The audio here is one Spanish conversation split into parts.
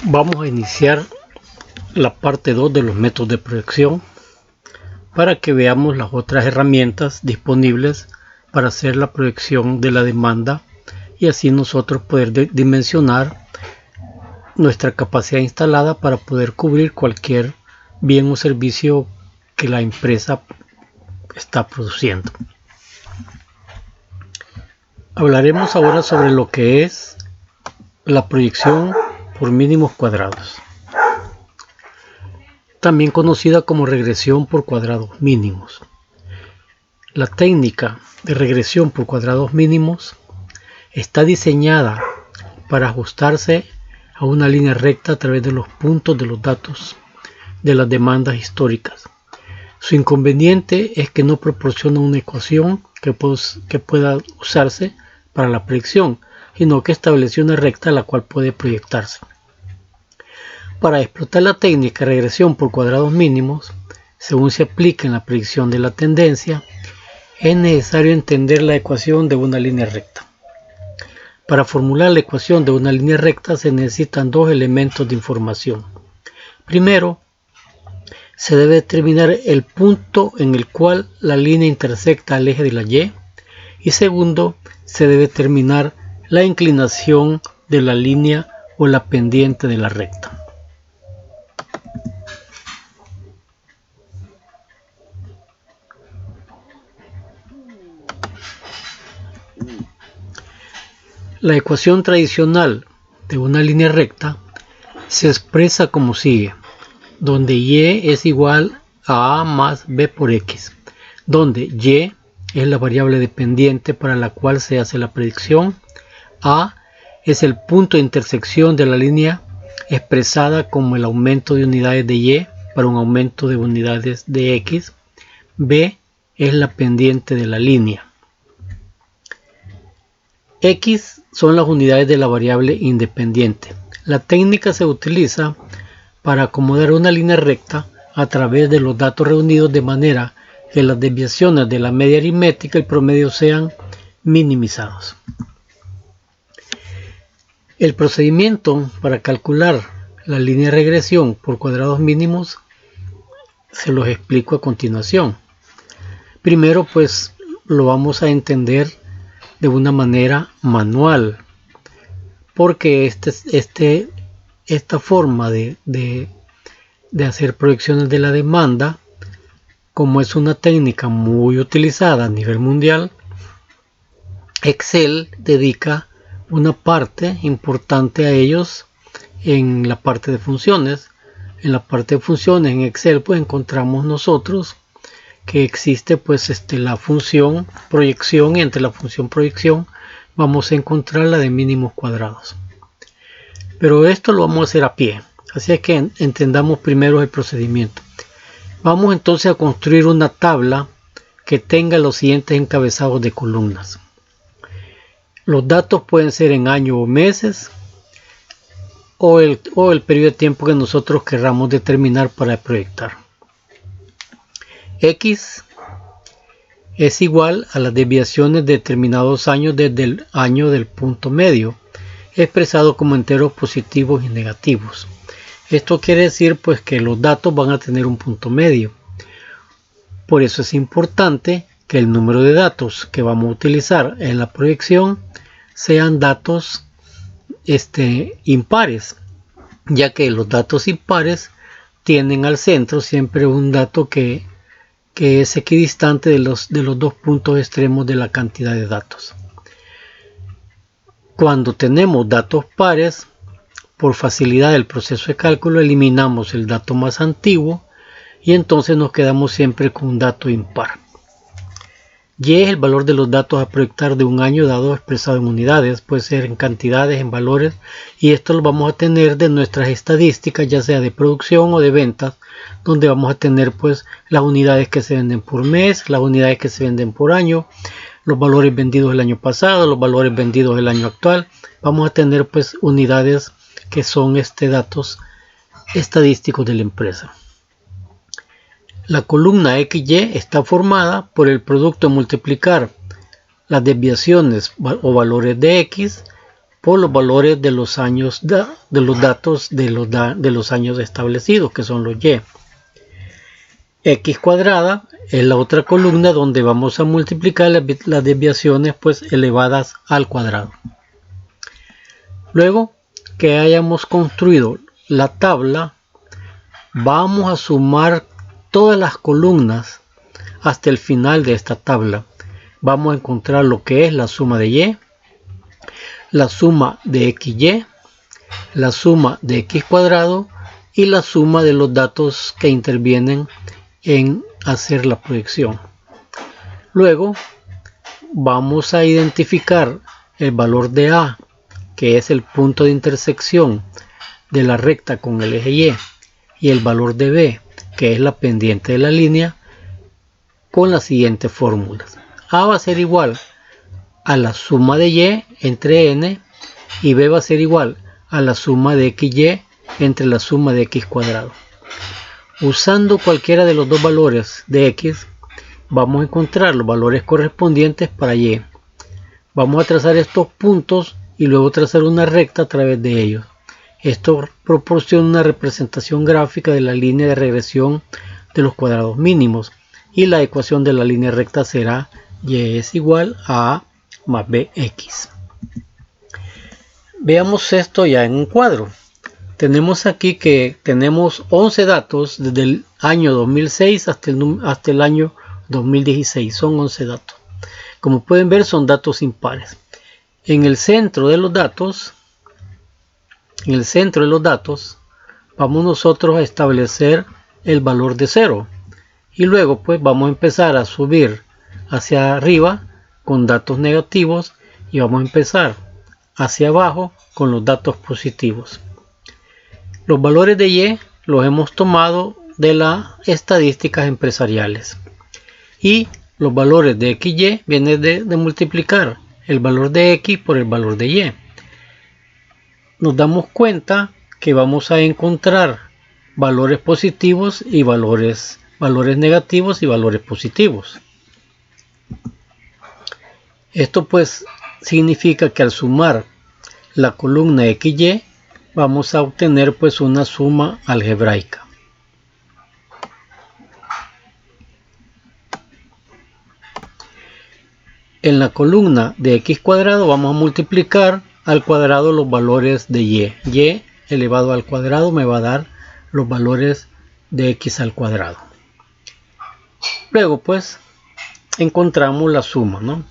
Vamos a iniciar la parte 2 de los métodos de proyección para que veamos las otras herramientas disponibles para hacer la proyección de la demanda y así nosotros poder dimensionar nuestra capacidad instalada para poder cubrir cualquier bien o servicio que la empresa está produciendo. Hablaremos ahora sobre lo que es la proyección por mínimos cuadrados, también conocida como regresión por cuadrados mínimos. La técnica de regresión por cuadrados mínimos está diseñada para ajustarse a una línea recta a través de los puntos de los datos de las demandas históricas. Su inconveniente es que no proporciona una ecuación que pueda usarse para la proyección, sino que establece una recta la cual puede proyectarse. Para explotar la técnica de regresión por cuadrados mínimos, según se aplica en la predicción de la tendencia, es necesario entender la ecuación de una línea recta. Para formular la ecuación de una línea recta se necesitan dos elementos de información. Primero, se debe determinar el punto en el cual la línea intersecta al eje de la Y, y segundo, se debe determinar la inclinación de la línea o la pendiente de la recta. La ecuación tradicional de una línea recta se expresa como sigue, donde Y es igual a A más B por X, donde Y es la variable dependiente para la cual se hace la predicción, A es el punto de intersección de la línea expresada como el aumento de unidades de Y para un aumento de unidades de X, B es la pendiente de la línea. X son las unidades de la variable independiente. La técnica se utiliza para acomodar una línea recta a través de los datos reunidos de manera que las desviaciones de la media aritmética y el promedio sean minimizados. El procedimiento para calcular la línea de regresión por cuadrados mínimos se los explico a continuación. Primero pues lo vamos a entender de una manera manual, porque esta forma de hacer proyecciones de la demanda, como es una técnica muy utilizada a nivel mundial, Excel dedica una parte importante a ellos en la parte de funciones. En la parte de funciones en Excel pues encontramos nosotros que existe pues la función proyección, y entre la función proyección vamos a encontrar la de mínimos cuadrados. Pero esto lo vamos a hacer a pie, así es que entendamos primero el procedimiento. Vamos entonces a construir una tabla que tenga los siguientes encabezados de columnas. Los datos pueden ser en años o meses, o el periodo de tiempo que nosotros querramos determinar para proyectar. X es igual a las desviaciones de determinados años desde el año del punto medio, expresado como enteros positivos y negativos. Esto quiere decir pues que los datos van a tener un punto medio. Por eso es importante que el número de datos que vamos a utilizar en la proyección sean datos impares, ya que los datos impares tienen al centro siempre un dato que es equidistante de los dos puntos extremos de la cantidad de datos. Cuando tenemos datos pares, por facilidad del proceso de cálculo eliminamos el dato más antiguo y entonces nos quedamos siempre con un dato impar. Y es el valor de los datos a proyectar de un año dado expresado en unidades, puede ser en cantidades, en valores, y esto lo vamos a tener de nuestras estadísticas, ya sea de producción o de ventas, donde vamos a tener pues las unidades que se venden por mes, las unidades que se venden por año, los valores vendidos el año pasado, los valores vendidos el año actual. Vamos a tener pues unidades que son datos estadísticos de la empresa. La columna XY está formada por el producto de multiplicar las desviaciones o valores de X por los valores de los años de los datos de los años establecidos, que son los y. X cuadrada es la otra columna donde vamos a multiplicar las desviaciones pues elevadas al cuadrado. Luego que hayamos construido la tabla, vamos a sumar todas las columnas hasta el final de esta tabla. Vamos a encontrar lo que es la suma de y, la suma de xy, la suma de x cuadrado y la suma de los datos que intervienen en hacer la proyección. Luego vamos a identificar el valor de A, que es el punto de intersección de la recta con el eje y el valor de B, que es la pendiente de la línea, con las siguientes fórmulas. A va a ser igual a la suma de y entre n y B va a ser igual a la suma de xy entre la suma de x cuadrado. Usando cualquiera de los dos valores de x, vamos a encontrar los valores correspondientes para y. Vamos a trazar estos puntos y luego trazar una recta a través de ellos. Esto proporciona una representación gráfica de la línea de regresión de los cuadrados mínimos, y la ecuación de la línea recta será y es igual a A más bx. Veamos esto ya en un cuadro. Tenemos aquí que tenemos 11 datos desde el año 2006 hasta el año 2016. Son 11 datos. Como pueden ver, son datos impares. En el centro de los datos, vamos nosotros a establecer el valor de 0. Y luego pues vamos a empezar a subir hacia arriba con datos negativos y vamos a empezar hacia abajo con los datos positivos. Los valores de y los hemos tomado de las estadísticas empresariales. Y los valores de xy vienen de multiplicar el valor de x por el valor de y. Nos damos cuenta que vamos a encontrar valores positivos y valores negativos y valores positivos. Esto pues significa que al sumar la columna xy vamos a obtener pues una suma algebraica. En la columna de x cuadrado vamos a multiplicar al cuadrado los valores de y. Y elevado al cuadrado me va a dar los valores de x al cuadrado. Luego pues encontramos la suma, ¿no?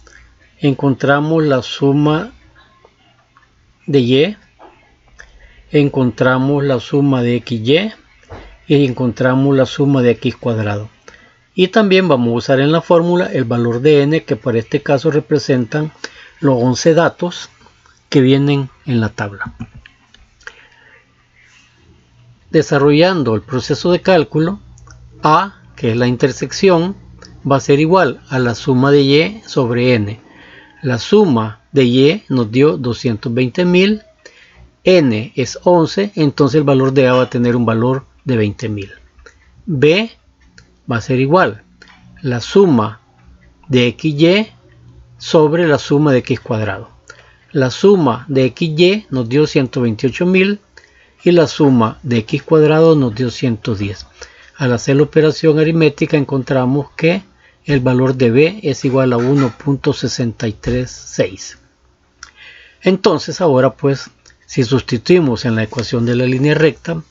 Encontramos la suma de y, encontramos la suma de xy y encontramos la suma de x cuadrado. Y también vamos a usar en la fórmula el valor de n, que para este caso representan los 11 datos que vienen en la tabla. Desarrollando el proceso de cálculo, A, que es la intersección, va a ser igual a la suma de y sobre n. La suma de y nos dio 220.000, n es 11, entonces el valor de A va a tener un valor de 20.000. B va a ser igual la suma de xy sobre la suma de x cuadrado. La suma de xy nos dio 128.000 y la suma de x cuadrado nos dio 110. Al hacer la operación aritmética encontramos que el valor de b es igual a 1.636. Entonces ahora pues si sustituimos en la ecuación de la línea recta,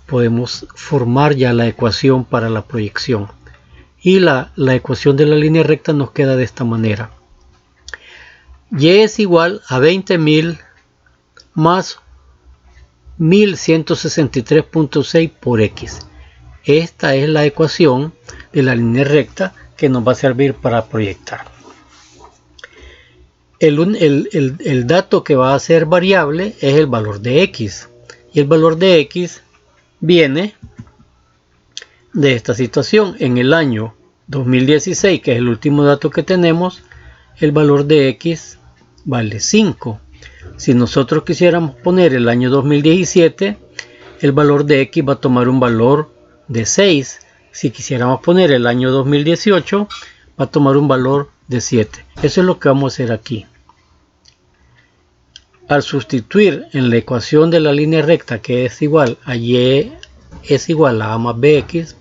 podemos formar ya la ecuación para la proyección. Y la ecuación de la línea recta nos queda de esta manera. Y es igual a 20.000 más 1163.6 por x. Esta es la ecuación de la línea recta que nos va a servir para proyectar. El dato que va a ser variable es el valor de x. Y el valor de x viene de esta situación. En el año 2016, que es el último dato que tenemos, el valor de x vale 5. Si nosotros quisiéramos poner el año 2017, el valor de x va a tomar un valor de 6. Si quisiéramos poner el año 2018, va a tomar un valor de 7. Eso es lo que vamos a hacer aquí. Al sustituir en la ecuación de la línea recta que es igual a y es igual a más bx,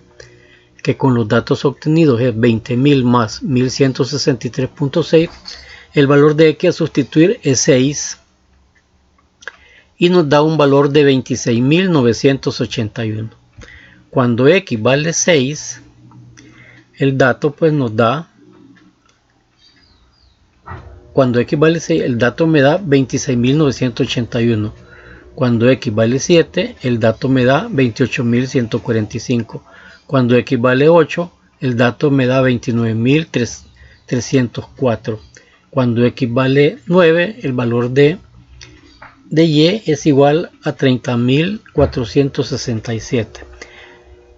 que con los datos obtenidos es 20.000 más 1163.6, el valor de x a sustituir es 6 y nos da un valor de 26.981. Cuando x vale 6, el dato pues nos da, cuando x vale 6, el dato me da 26.981. Cuando x vale 7, el dato me da 28.145. Cuando x vale 8, el dato me da 29.304. Cuando x vale 9, el valor de y es igual a 30.467.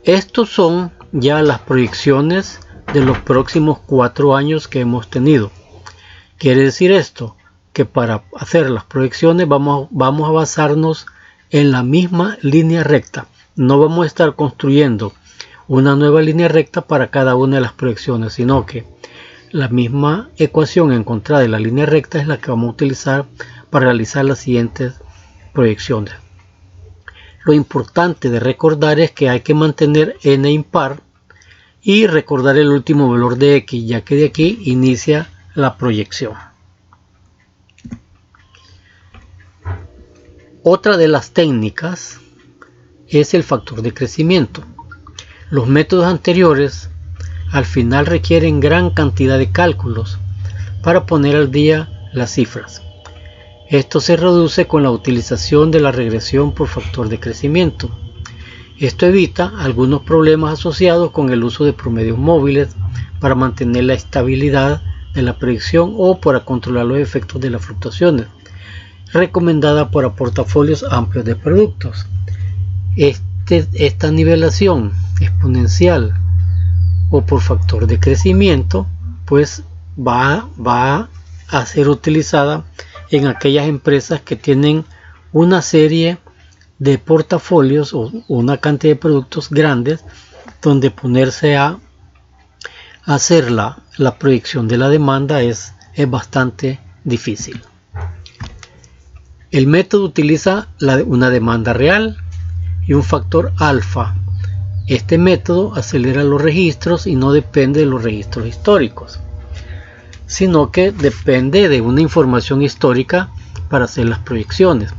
Estos son ya las proyecciones de los próximos 4 años que hemos tenido. Quiere decir esto, que para hacer las proyecciones vamos a basarnos en la misma línea recta. No vamos a estar construyendo una nueva línea recta para cada una de las proyecciones, sino que la misma ecuación encontrada en la línea recta es la que vamos a utilizar para realizar las siguientes proyecciones. Lo importante de recordar es que hay que mantener n impar y recordar el último valor de x, ya que de aquí inicia la proyección. Otra de las técnicas es el factor de crecimiento. Los métodos anteriores al final requieren gran cantidad de cálculos para poner al día las cifras. Esto se reduce con la utilización de la regresión por factor de crecimiento. Esto evita algunos problemas asociados con el uso de promedios móviles para mantener la estabilidad de la predicción o para controlar los efectos de las fluctuaciones, recomendada para portafolios amplios de productos. Esta nivelación exponencial o por factor de crecimiento pues va a ser utilizada en aquellas empresas que tienen una serie de portafolios o una cantidad de productos grandes donde ponerse a hacer la proyección de la demanda es bastante difícil. El método utiliza una demanda real y un factor alfa. Este método acelera los registros y no depende de los registros históricos, sino que depende de una información histórica para hacer las proyecciones.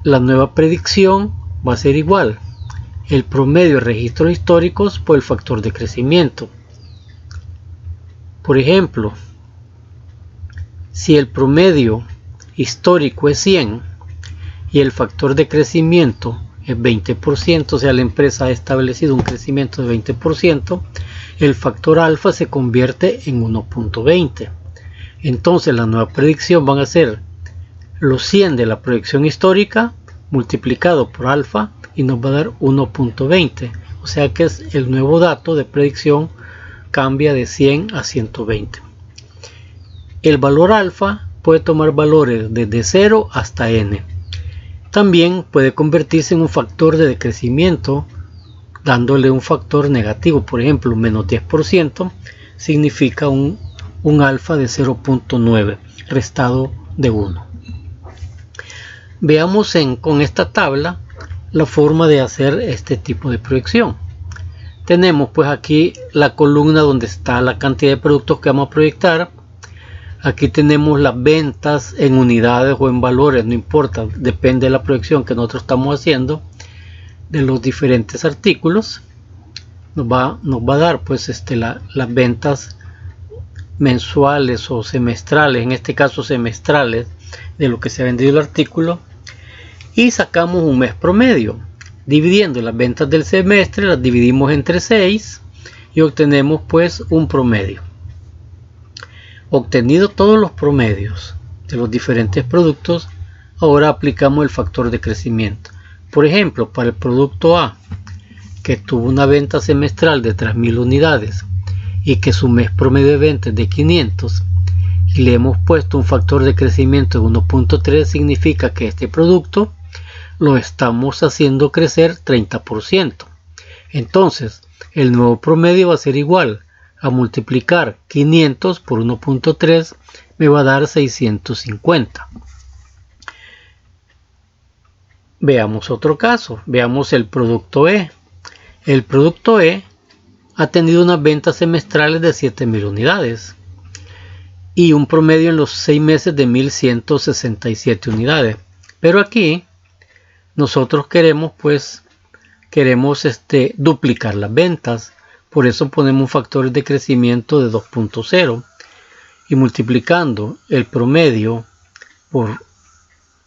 La nueva predicción va a ser igual el promedio de registros históricos por el factor de crecimiento. Por ejemplo, si el promedio histórico es 100 y el factor de crecimiento es 20%, o sea, la empresa ha establecido un crecimiento de 20%, el factor alfa se convierte en 1.20. Entonces la nueva predicción van a ser los 100 de la proyección histórica multiplicado por alfa y nos va a dar 1.20. O sea que el nuevo dato de predicción cambia de 100 a 120. El valor alfa puede tomar valores desde 0 hasta n. También puede convertirse en un factor de decrecimiento dándole un factor negativo. Por ejemplo, menos 10% significa un alfa de 0.9 restado de 1. Veamos con esta tabla la forma de hacer este tipo de proyección. Tenemos pues aquí la columna donde está la cantidad de productos que vamos a proyectar. Aquí tenemos las ventas en unidades o en valores, no importa, depende de la proyección que nosotros estamos haciendo de los diferentes artículos. Nos va a dar pues las ventas mensuales o semestrales, en este caso semestrales, de lo que se ha vendido el artículo, y sacamos un mes promedio. Dividiendo las ventas del semestre, las dividimos entre 6 y obtenemos pues un promedio. Obtenido todos los promedios de los diferentes productos, ahora aplicamos el factor de crecimiento. Por ejemplo, para el producto A, que tuvo una venta semestral de 3.000 unidades y que su mes promedio de ventas es de 500 y le hemos puesto un factor de crecimiento de 1.3, significa que este producto lo estamos haciendo crecer 30%. Entonces, el nuevo promedio va a ser igual a multiplicar 500 por 1.3, me va a dar 650. Veamos otro caso, veamos el producto E. El producto E ha tenido unas ventas semestrales de 7.000 unidades y un promedio en los 6 meses de 1.167 unidades. Pero aquí nosotros queremos duplicar las ventas. Por eso ponemos un factor de crecimiento de 2.0 y multiplicando el promedio por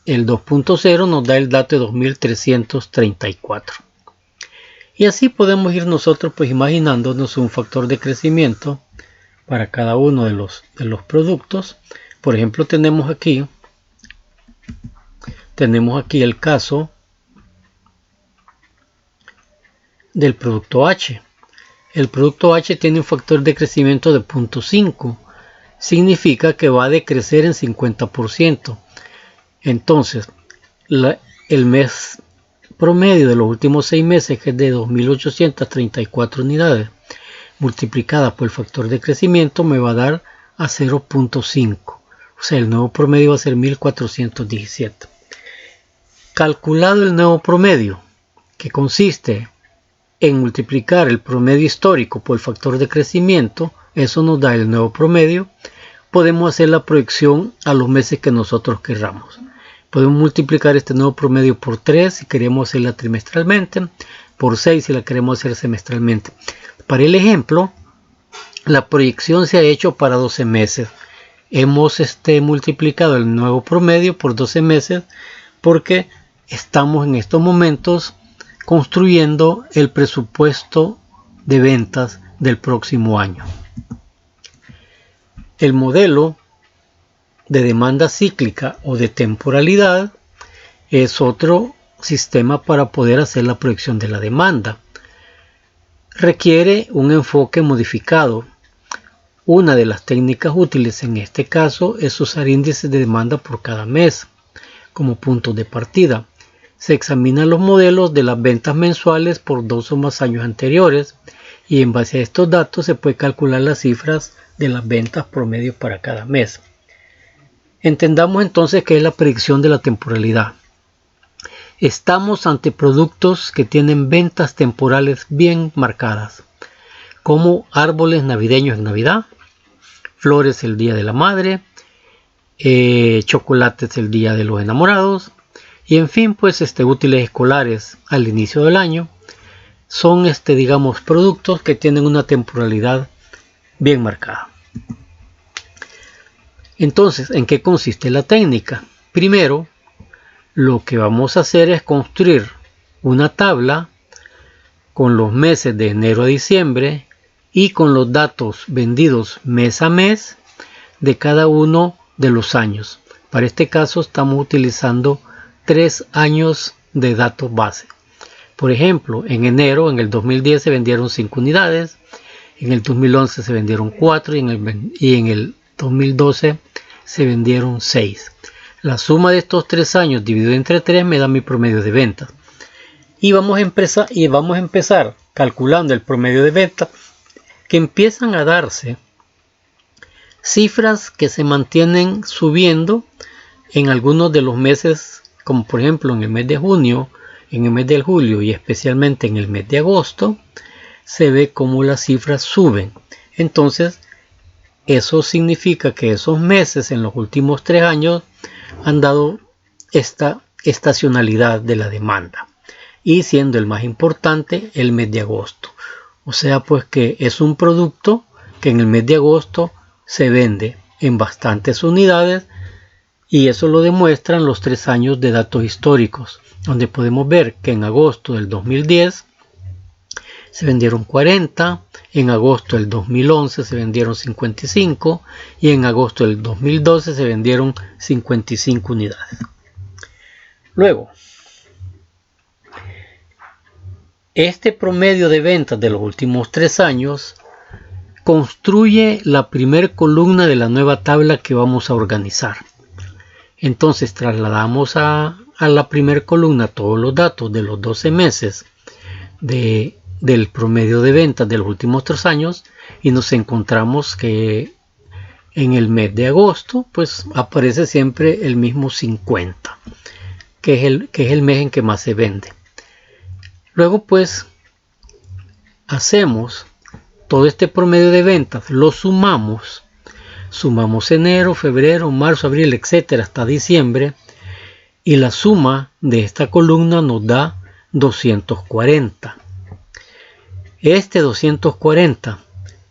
el 2.0 nos da el dato de 2.334. Y así podemos ir nosotros imaginándonos un factor de crecimiento para cada uno de los productos. Por ejemplo, tenemos aquí el caso del producto H. El producto H tiene un factor de crecimiento de 0.5. Significa que va a decrecer en 50%. Entonces, el mes promedio de los últimos 6 meses, que es de 2.834 unidades, multiplicada por el factor de crecimiento, me va a dar a 0.5. O sea, el nuevo promedio va a ser 1.417. Calculado el nuevo promedio, que consiste en multiplicar el promedio histórico por el factor de crecimiento, eso nos da el nuevo promedio. Podemos hacer la proyección a los meses que nosotros queramos. Podemos multiplicar este nuevo promedio por 3 si queremos hacerla trimestralmente, por 6 si la queremos hacer semestralmente. Para el ejemplo, la proyección se ha hecho para 12 meses. Hemos multiplicado el nuevo promedio por 12 meses porque estamos en estos momentos construyendo el presupuesto de ventas del próximo año. El modelo de demanda cíclica o de temporalidad es otro sistema para poder hacer la proyección de la demanda. Requiere un enfoque modificado. Una de las técnicas útiles en este caso es usar índices de demanda por cada mes como puntos de partida. Se examinan los modelos de las ventas mensuales por 2 o más años anteriores y en base a estos datos se puede calcular las cifras de las ventas promedio para cada mes. Entendamos entonces qué es la predicción de la temporalidad. Estamos ante productos que tienen ventas temporales bien marcadas, como árboles navideños en Navidad, flores el Día de la Madre, chocolates el Día de los Enamorados, y en fin, útiles escolares al inicio del año. Son, productos que tienen una temporalidad bien marcada. Entonces, ¿en qué consiste la técnica? Primero, lo que vamos a hacer es construir una tabla con los meses de enero a diciembre y con los datos vendidos mes a mes de cada uno de los años. Para este caso estamos utilizando 3 años de datos base. Por ejemplo, en enero, en el 2010 se vendieron 5 unidades, en el 2011 se vendieron 4 y en el 2012 se vendieron 6. La suma de estos 3 años dividido entre 3 me da mi promedio de ventas. Y vamos a empezar calculando el promedio de ventas, que empiezan a darse cifras que se mantienen subiendo en algunos de los meses, como por ejemplo en el mes de junio, en el mes de julio y especialmente en el mes de agosto, se ve como las cifras suben. Entonces, eso significa que esos meses en los últimos 3 años han dado esta estacionalidad de la demanda. Y siendo el más importante el mes de agosto. O sea, que es un producto que en el mes de agosto se vende en bastantes unidades. Y eso lo demuestran los 3 años de datos históricos, donde podemos ver que en agosto del 2010 se vendieron 40, en agosto del 2011 se vendieron 55 y en agosto del 2012 se vendieron 55 unidades. Luego, este promedio de ventas de los últimos 3 años construye la primera columna de la nueva tabla que vamos a organizar. Entonces trasladamos a la primera columna todos los datos de los 12 meses del promedio de ventas de los últimos 3 años y nos encontramos que en el mes de agosto aparece siempre el mismo 50, que es el mes en que más se vende. Luego pues hacemos todo este promedio de ventas, lo sumamos enero, febrero, marzo, abril, etcétera, hasta diciembre, y la suma de esta columna nos da 240. Este 240,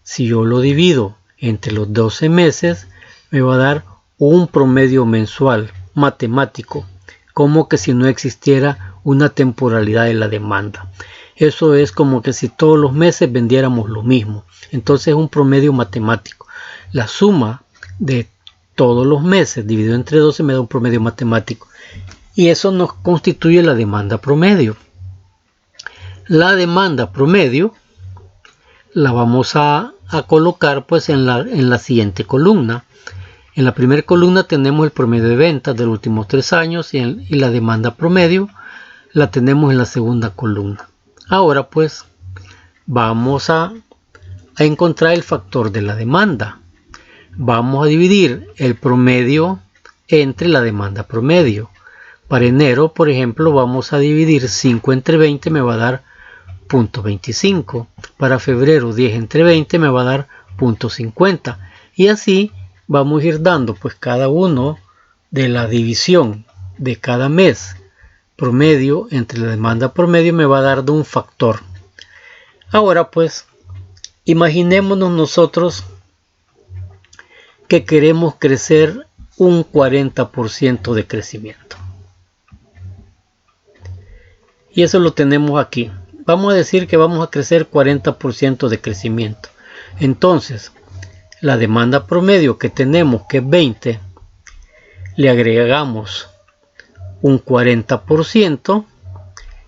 si yo lo divido entre los 12 meses, me va a dar un promedio mensual matemático, como que si no existiera una temporalidad de la demanda. Eso es como que si todos los meses vendiéramos lo mismo. Entonces es un promedio matemático. La suma de todos los meses dividido entre 12 me da un promedio matemático. Y eso nos constituye la demanda promedio. La demanda promedio la vamos a colocar pues en la siguiente columna. En la primera columna tenemos el promedio de ventas de los últimos 3 años y la demanda promedio la tenemos en la segunda columna. Ahora pues vamos a encontrar el factor de la demanda. Vamos a dividir el promedio entre la demanda promedio. Para enero, por ejemplo, vamos a dividir 5 entre 20, me va a dar 0.25. Para febrero, 10 entre 20 me va a dar 0.50. Y así vamos a ir dando pues cada uno de la división de cada mes promedio entre la demanda promedio me va a dar de un factor. Ahora pues imaginémonos nosotros que queremos crecer un 40% de crecimiento. Y eso lo tenemos aquí. Vamos a decir que vamos a crecer 40% de crecimiento. Entonces, la demanda promedio que tenemos, que es 20, le agregamos un 40%,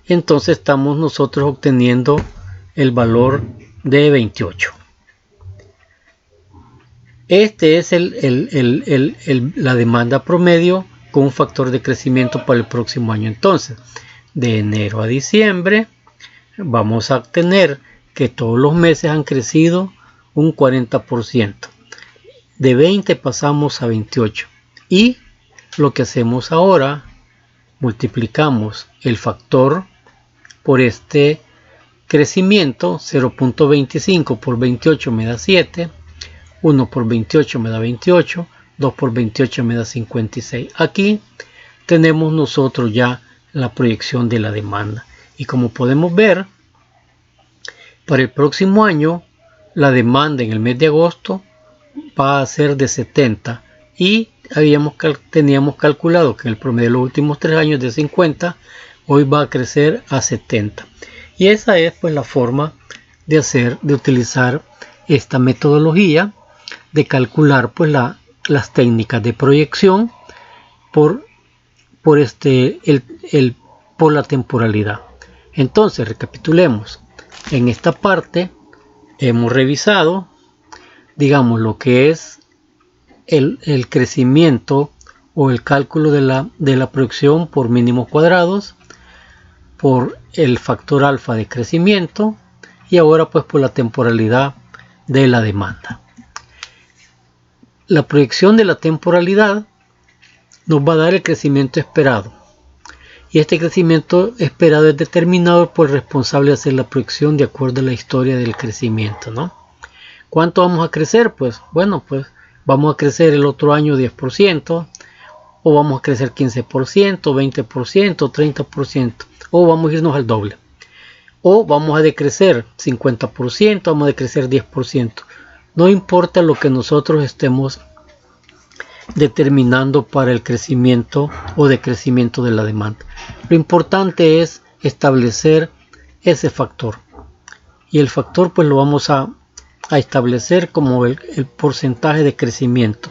entonces estamos nosotros obteniendo el valor de 28. Este es la demanda promedio con un factor de crecimiento para el próximo año. Entonces, de enero a diciembre, vamos a obtener que todos los meses han crecido un 40%. De 20 pasamos a 28. Y lo que hacemos ahora, multiplicamos el factor por este crecimiento. 0.25 por 28 me da 7. 1 por 28 me da 28. 2 por 28 me da 56. Aquí tenemos nosotros ya la proyección de la demanda. Y como podemos ver, para el próximo año, la demanda en el mes de agosto va a ser de 70. Y teníamos calculado que el promedio de los últimos 3 años de 50, hoy va a crecer a 70. Y esa es pues la forma de utilizar esta metodología de calcular pues las técnicas de proyección por la temporalidad. Entonces recapitulemos. En esta parte hemos revisado, digamos, lo que es el crecimiento o el cálculo de la proyección por mínimos cuadrados, por el factor alfa de crecimiento y ahora pues por la temporalidad de la demanda. La proyección de la temporalidad nos va a dar el crecimiento esperado. Y este crecimiento esperado es determinado por el responsable de hacer la proyección de acuerdo a la historia del crecimiento, ¿no? ¿Cuánto vamos a crecer? Pues bueno, pues vamos a crecer el otro año 10%, o vamos a crecer 15%, 20%, 30%, o vamos a irnos al doble. O vamos a decrecer 50%, vamos a decrecer 10%. No importa lo que nosotros estemos determinando para el crecimiento o decrecimiento de la demanda. Lo importante es establecer ese factor. Y el factor pues lo vamos a establecer como el porcentaje de crecimiento.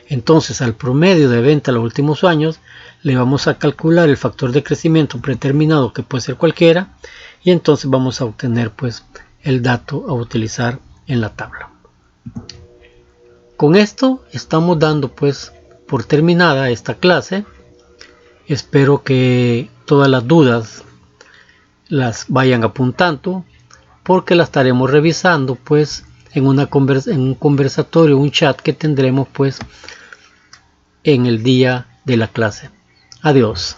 Entonces al promedio de venta en los últimos años le vamos a calcular el factor de crecimiento predeterminado, que puede ser cualquiera, y entonces vamos a obtener pues el dato a utilizar en la tabla. Con esto estamos dando pues por terminada esta clase. Espero que todas las dudas las vayan apuntando, porque las estaremos revisando pues en un conversatorio, un chat que tendremos pues en el día de la clase. Adiós.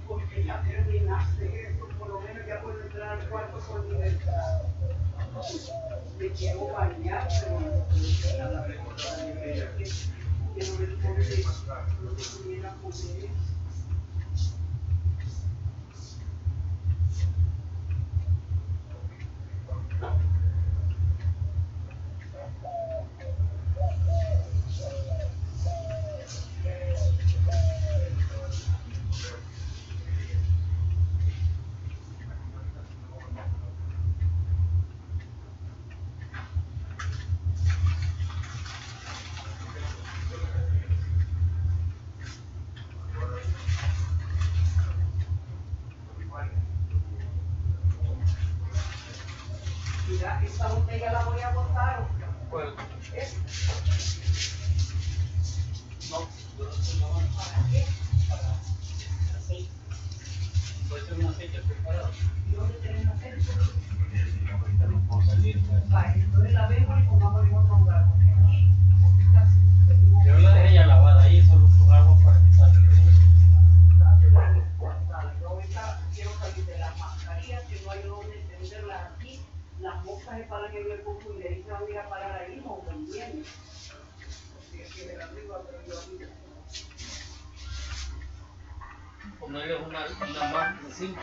Porque ya terminaste esto, por lo menos ya puedes entrar al cuarto con libertad. Me quiero bañar, pero no puedo a la recordar que no responde lo que pudiera comer. Mira, esta botella la voy a botar, Oscar. ¿Cuál? ¿Es? No, ¿para qué? Para aceite. Puede ser un aceite preparado. ¿Y dónde tenemos esto? Ahorita no puedo salir. Vale, entonces la vemos y pongamos en otro lugar, porque aquí, como está así, Yo la dejé ya lavada ahí, solo con agua para que salga bien. yo ahorita quiero salir de las mascarillas, que no hay donde entenderlas aquí. Las moscas es para que yo le pongo y le dice a ir a parar ahí, no conviene. Porque es que de arriba, pero yo arriba. Ponerle una manta encima.